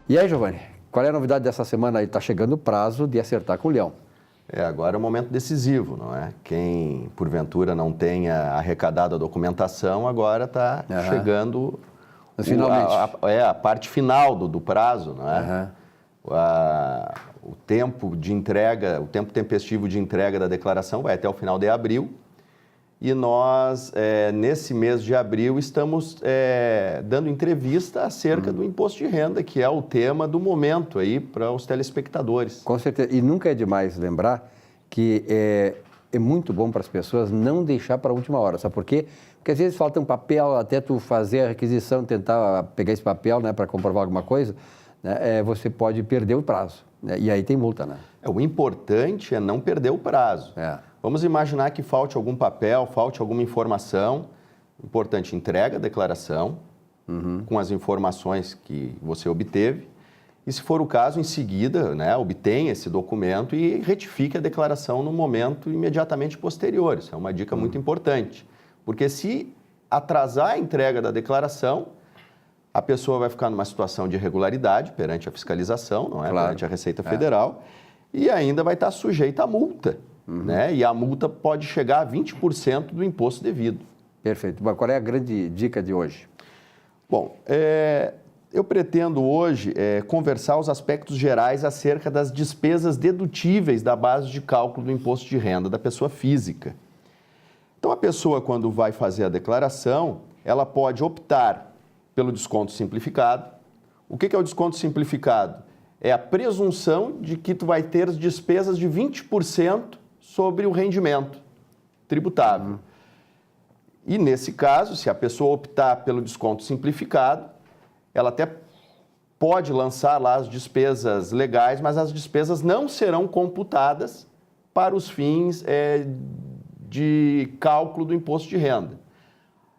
E aí, Giovanni, qual é a novidade dessa semana aí? Está chegando o prazo de acertar com o Leão. Agora é um momento decisivo, não é? Quem, porventura, não tenha arrecadado a documentação, agora está chegando finalmente. A parte final do prazo, não é? O tempo de entrega, o tempo tempestivo de entrega da declaração vai até o final de abril. E nós, nesse mês de abril, estamos dando entrevista acerca do imposto de renda, que é o tema do momento aí para os telespectadores. Com certeza. E nunca é demais lembrar que é muito bom para as pessoas não deixar para a última hora. Sabe por quê? Porque às vezes falta um papel, até tu fazer a requisição, tentar pegar esse papel, né, para comprovar alguma coisa, né, você pode perder o prazo. Né, e aí tem multa, né? O importante é não perder o prazo. Vamos imaginar que falte algum papel, falte alguma informação. Importante, entrega a declaração com as informações que você obteve. E, se for o caso, em seguida, né, obtenha esse documento e retifique a declaração no momento imediatamente posterior. Isso é uma dica muito importante. Porque se atrasar a entrega da declaração, a pessoa vai ficar numa situação de irregularidade perante a fiscalização, não é? Claro. Perante a Receita Federal, e ainda vai estar sujeita à multa. Né? E a multa pode chegar a 20% do imposto devido. Perfeito. Bom, qual é a grande dica de hoje? Bom, eu pretendo hoje conversar os aspectos gerais acerca das despesas dedutíveis da base de cálculo do imposto de renda da pessoa física. Então, a pessoa, quando vai fazer a declaração, ela pode optar pelo desconto simplificado. O que é o desconto simplificado? É a presunção de que tu vai ter despesas de 20% sobre o rendimento tributável. E, nesse caso, se a pessoa optar pelo desconto simplificado, ela até pode lançar lá as despesas legais, mas as despesas não serão computadas para os fins de cálculo do imposto de renda.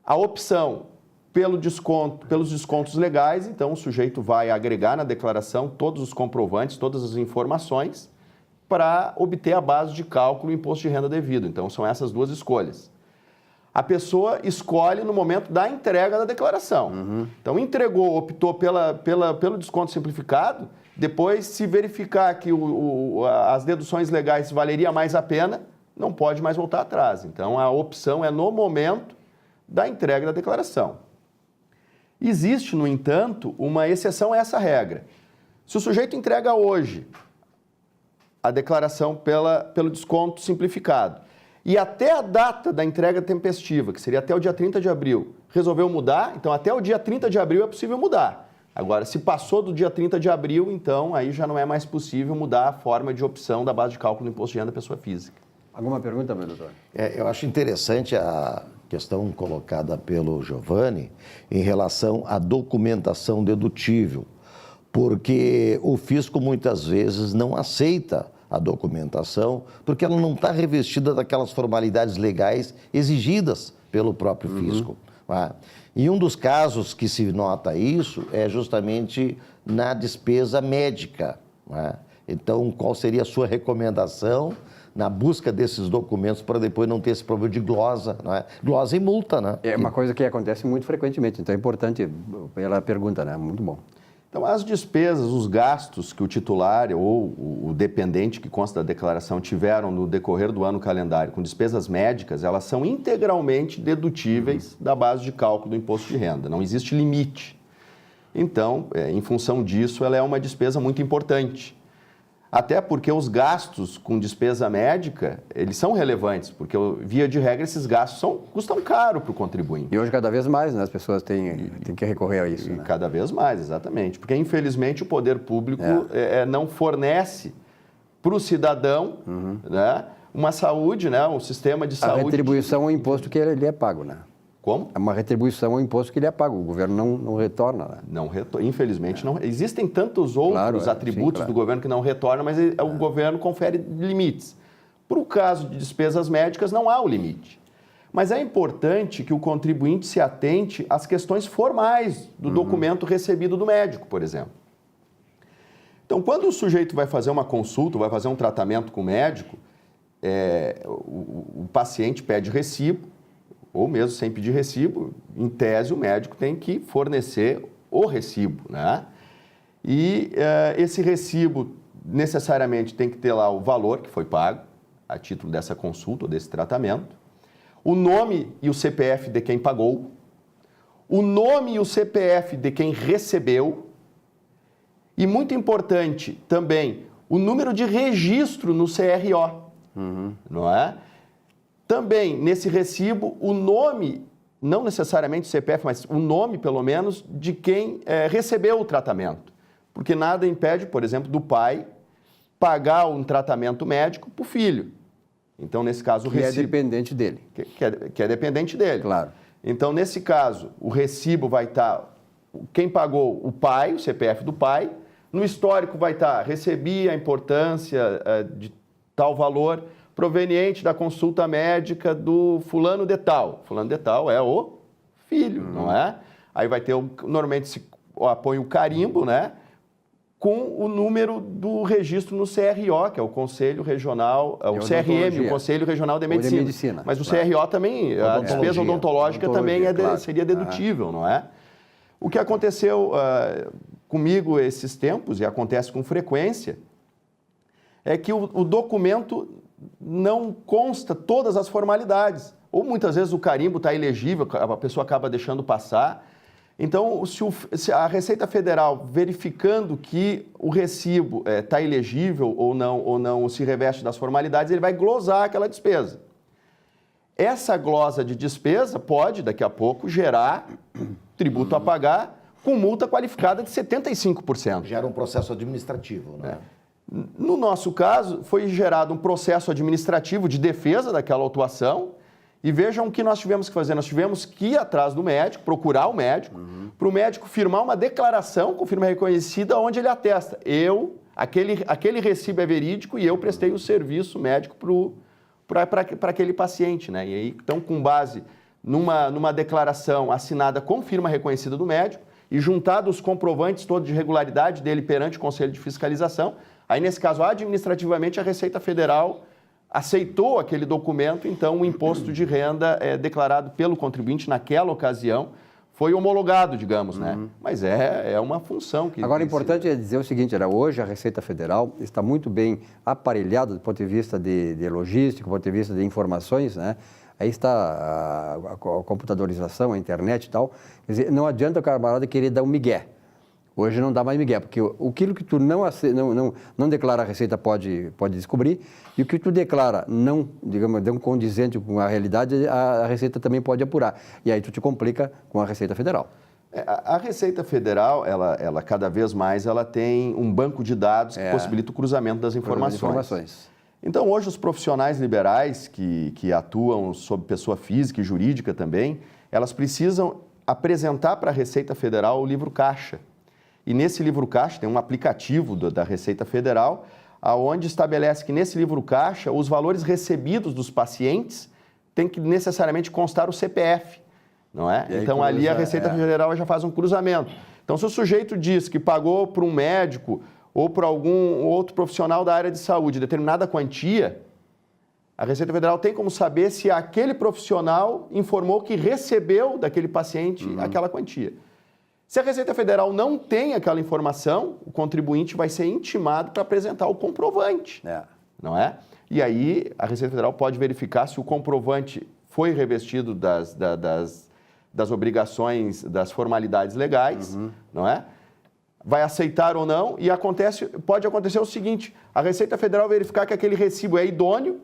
A opção pelos descontos legais, então o sujeito vai agregar na declaração todos os comprovantes, todas as informações, para obter a base de cálculo do imposto de renda devido. Então, são essas duas escolhas. A pessoa escolhe no momento da entrega da declaração. Então, entregou, optou pelo desconto simplificado, depois, se verificar que as deduções legais valeria mais a pena, não pode mais voltar atrás. Então, a opção é no momento da entrega da declaração. Existe, no entanto, uma exceção a essa regra. Se o sujeito entrega hoje a declaração pelo desconto simplificado e até a data da entrega tempestiva, que seria até o dia 30 de abril, resolveu mudar, então até o dia 30 de abril é possível mudar. Agora, se passou do dia 30 de abril, então aí já não é mais possível mudar a forma de opção da base de cálculo do imposto de renda da pessoa física. Alguma pergunta, meu doutor? Eu acho interessante a questão colocada pelo Giovanni em relação à documentação dedutível, porque o fisco muitas vezes não aceita a documentação porque ela não está revestida daquelas formalidades legais exigidas pelo próprio fisco. E um dos casos que se nota isso é justamente na despesa médica. Então, qual seria a sua recomendação na busca desses documentos para depois não ter esse problema de glosa, glosa e multa, né? É uma coisa que acontece muito frequentemente, então é importante pela pergunta, né? Muito bom. Então, as despesas, os gastos que o titular ou o dependente que consta da declaração tiveram no decorrer do ano calendário com despesas médicas, elas são integralmente dedutíveis da base de cálculo do imposto de renda. Não existe limite. Então, em função disso, ela é uma despesa muito importante. Até porque os gastos com despesa médica, eles são relevantes, porque, via de regra, esses gastos custam caro para o contribuinte. E hoje, cada vez mais, né, as pessoas têm que recorrer a isso. Né? Cada vez mais, exatamente. Porque, infelizmente, o poder público não fornece para o cidadão né, uma saúde, né, um sistema de saúde... A retribuição ao imposto que ele é pago, né? Como? É uma retribuição ao imposto que ele é pago. O governo não retorna. Né? Não retorna, infelizmente não. Existem tantos outros atributos do governo que não retornam, mas o governo confere limites. Para o caso de despesas médicas, não há o limite. Mas é importante que o contribuinte se atente às questões formais do documento recebido do médico, por exemplo. Então, quando o sujeito vai fazer uma consulta, vai fazer um tratamento com o médico, o paciente pede recibo, ou mesmo sem pedir recibo, em tese o médico tem que fornecer o recibo, né? E esse recibo necessariamente tem que ter lá o valor que foi pago a título dessa consulta ou desse tratamento, o nome e o CPF de quem pagou, o nome e o CPF de quem recebeu e, muito importante também, o número de registro no CRO, não é? Também, nesse recibo, o nome, não necessariamente o CPF, mas o nome, pelo menos, de quem recebeu o tratamento. Porque nada impede, por exemplo, do pai pagar um tratamento médico para o filho. Então, nesse caso, o recibo... Que é dependente dele. Que é dependente dele. Claro. Então, nesse caso, o recibo vai estar... Quem pagou? O pai, o CPF do pai. No histórico vai estar, recebi a importância de tal valor proveniente da consulta médica do fulano de tal. Fulano de tal é o filho, não é? Aí vai ter, normalmente se põe o carimbo, né? Com o número do registro no CRO, que é o Conselho Regional, o CRM, o Conselho Regional de Medicina. Mas o CRO também, a despesa odontológica também seria dedutível, não é? O que aconteceu comigo esses tempos, e acontece com frequência, é que o documento não consta todas as formalidades. Ou muitas vezes o carimbo está ilegível, a pessoa acaba deixando passar. Então, se a Receita Federal, verificando que o recibo está ilegível ou não se reveste das formalidades, ele vai glosar aquela despesa. Essa glosa de despesa pode, daqui a pouco, gerar tributo a pagar com multa qualificada de 75%. Gera um processo administrativo, né? No nosso caso, foi gerado um processo administrativo de defesa daquela autuação. E vejam o que nós tivemos que fazer. Nós tivemos que ir atrás do médico, procurar o médico, para o médico firmar uma declaração com firma reconhecida onde ele atesta. Aquele recibo é verídico e eu prestei o serviço médico para aquele paciente, né? E aí, então, com base numa declaração assinada com firma reconhecida do médico e juntado os comprovantes todos de regularidade dele perante o Conselho de Fiscalização, aí, nesse caso, administrativamente, a Receita Federal aceitou aquele documento, então o imposto de renda declarado pelo contribuinte naquela ocasião foi homologado, digamos, né? Mas é uma função que... Agora, o importante é dizer o seguinte, hoje a Receita Federal está muito bem aparelhada do ponto de vista de logística, do ponto de vista de informações, né? Aí está a computadorização, a internet e tal. Quer dizer, não adianta o camarada querer dar um migué. Hoje não dá mais migué, porque aquilo que tu não declara a Receita pode descobrir, e o que tu declara não condizente com a realidade, a Receita também pode apurar. E aí tu te complica com a Receita Federal. A Receita Federal, ela cada vez mais, ela tem um banco de dados que possibilita o cruzamento das informações. Então, hoje, os profissionais liberais que atuam sob pessoa física e jurídica também, elas precisam apresentar para a Receita Federal o livro caixa. E nesse livro caixa tem um aplicativo da Receita Federal, onde estabelece que nesse livro caixa os valores recebidos dos pacientes têm que necessariamente constar o CPF, não é? Então ali a Receita Federal já faz um cruzamento. Então, se o sujeito diz que pagou para um médico ou para algum outro profissional da área de saúde determinada quantia, a Receita Federal tem como saber se aquele profissional informou que recebeu daquele paciente aquela quantia. Se a Receita Federal não tem aquela informação, o contribuinte vai ser intimado para apresentar o comprovante, não é? E aí a Receita Federal pode verificar se o comprovante foi revestido das obrigações, das formalidades legais, não é? Vai aceitar ou não, e pode acontecer o seguinte, a Receita Federal verificar que aquele recibo é idôneo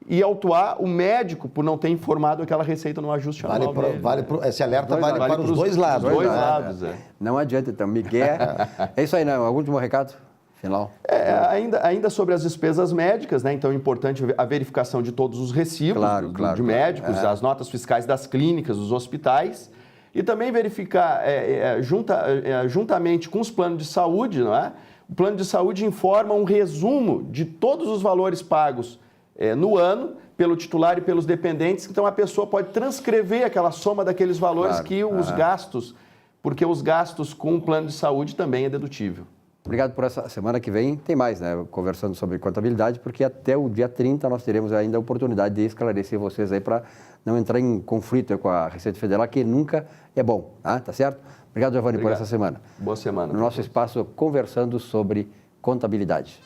e autuar o médico por não ter informado aquela receita no ajuste anual dele. Esse alerta vale para os dois lados. Dois lados, Não adianta, então, Miguel. É isso aí, né? Algum último recado final? Ainda sobre as despesas médicas, né? Então é importante a verificação de todos os recibos de médicos, as notas fiscais das clínicas, dos hospitais, e também verificar juntamente com os planos de saúde, não é? O plano de saúde informa um resumo de todos os valores pagos no ano, pelo titular e pelos dependentes, então a pessoa pode transcrever aquela soma daqueles valores os gastos, porque os gastos com o plano de saúde também é dedutível. Obrigado por essa semana que vem. Tem mais, né? Conversando sobre contabilidade, porque até o dia 30 nós teremos ainda a oportunidade de esclarecer vocês aí para não entrar em conflito com a Receita Federal, que nunca é bom, tá certo? Obrigado, Giovanni, por essa semana. Boa semana. No nosso espaço, conversando sobre contabilidade.